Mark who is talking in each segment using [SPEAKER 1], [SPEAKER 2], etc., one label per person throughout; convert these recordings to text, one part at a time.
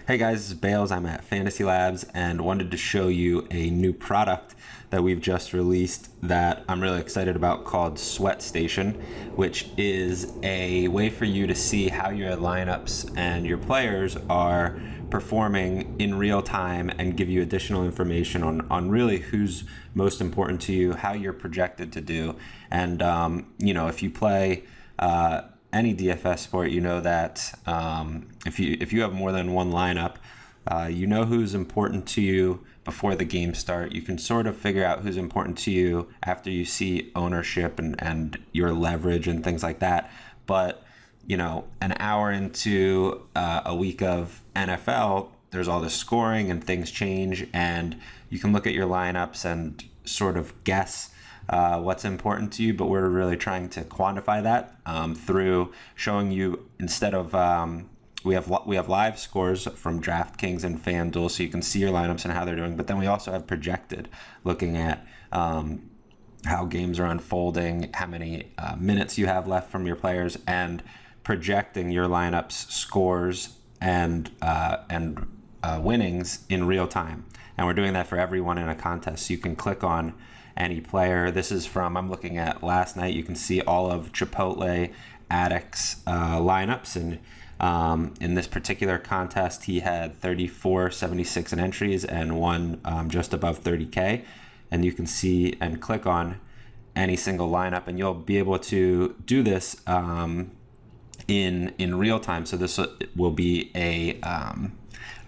[SPEAKER 1] Hey guys, this is Bales. I'm at FantasyLabs and wanted to show you a new product that we've just released that I'm really excited about called Sweat Station, which is a way for you to see how your lineups and your players are performing in real time and give you additional information on really who's most important to you, how you're projected to do. And, if you play any DFS sport, you know that if you have more than one lineup, you know who's important to you before the game start. You can sort of figure out who's important to you after you see ownership and your leverage and things like that. But an hour into a week of NFL, there's all this scoring and things change, and you can look at your lineups and sort of guess what's important to you, but we're really trying to quantify that through showing you, instead of we have live scores from DraftKings and FanDuel, so you can see your lineups and how they're doing. But then we also have projected, looking at how games are unfolding, how many minutes you have left from your players, and projecting your lineups scores and winnings in real time. And we're doing that for everyone in a contest. So you can click on any player. This is I'm looking at last night. You can see all of Chipotle Addict's lineups, and in this particular contest, he had 34.76 in entries and won just above 30K. And you can see and click on any single lineup, and you'll be able to do this in real time. So this will be a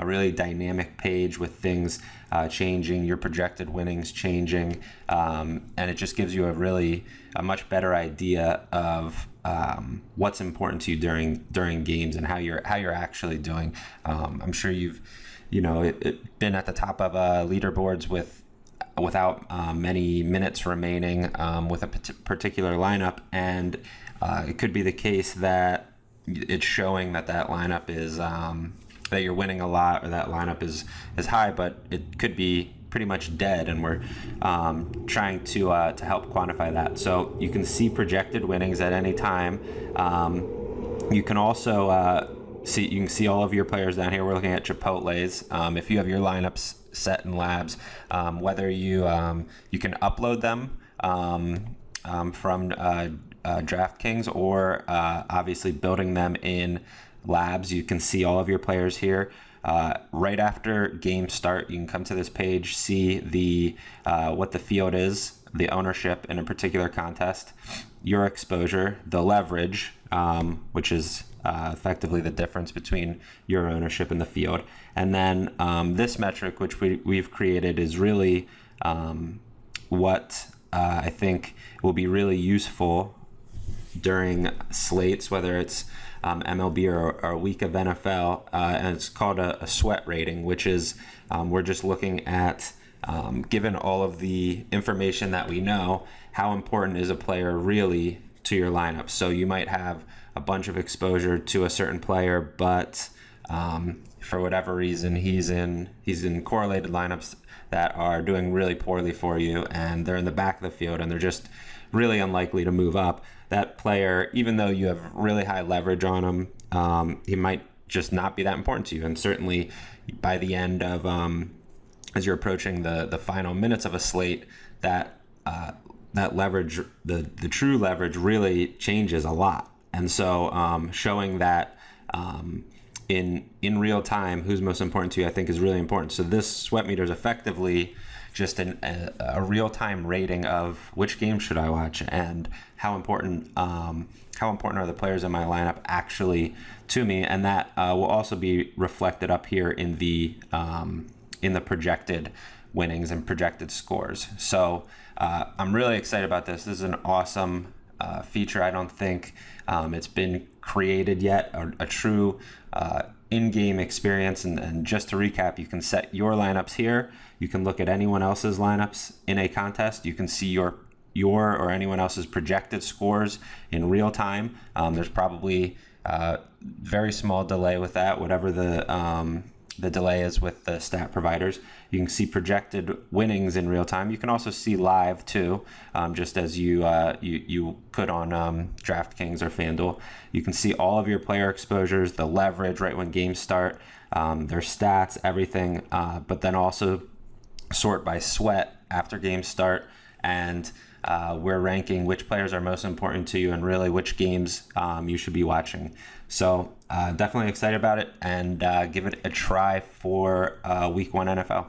[SPEAKER 1] really dynamic page with things changing, your projected winnings changing, and it just gives you a much better idea of what's important to you during games and how you're actually doing. I'm sure you've been at the top of leaderboards without many minutes remaining with a particular lineup, and it could be the case that it's showing that lineup is that you're winning a lot, or that lineup is high, but it could be pretty much dead, and we're trying to help quantify that. So you can see projected winnings at any time. You can also see all of your players down here. We're looking at Chipotle's. If you have your lineups set in Labs, whether you can upload them from DraftKings, or obviously building them in Labs. You can see all of your players here. Right after game start, you can come to this page, see the what the field is, the ownership in a particular contest, your exposure, the leverage, which is effectively the difference between your ownership and the field. And then this metric, which we've created, is really what I think will be really useful during slates, whether it's MLB or a week of NFL, and it's called a sweat rating, which is we're just looking at, given all of the information that we know, how important is a player really to your lineup. So you might have a bunch of exposure to a certain player, but for whatever reason he's in correlated lineups that are doing really poorly for you, and they're in the back of the field and they're just really unlikely to move up. That player, even though you have really high leverage on him, he might just not be that important to you. And certainly by the end of, as you're approaching the final minutes of a slate, that leverage, the true leverage, really changes a lot. And so showing that in real time who's most important to you, I think, is really important. So this sweat meter is effectively just a real-time rating of which game should I watch, and how important are the players in my lineup actually to me. And that will also be reflected up here in the projected winnings and projected scores. So I'm really excited about this. This is an awesome feature. I don't think it's been created yet, a true in-game experience. And just to recap, you can set your lineups here. You can look at anyone else's lineups in a contest. You can see your or anyone else's projected scores in real time. There's probably very small delay with that, whatever the delay is with the stat providers. You can see projected winnings in real time. You can also see live too, just as you could on DraftKings or FanDuel. You can see all of your player exposures, the leverage right when games start. their stats, everything, but then also sort by sweat after games start, and we're ranking which players are most important to you and really which games you should be watching. So definitely excited about it, and give it a try for Week 1 NFL.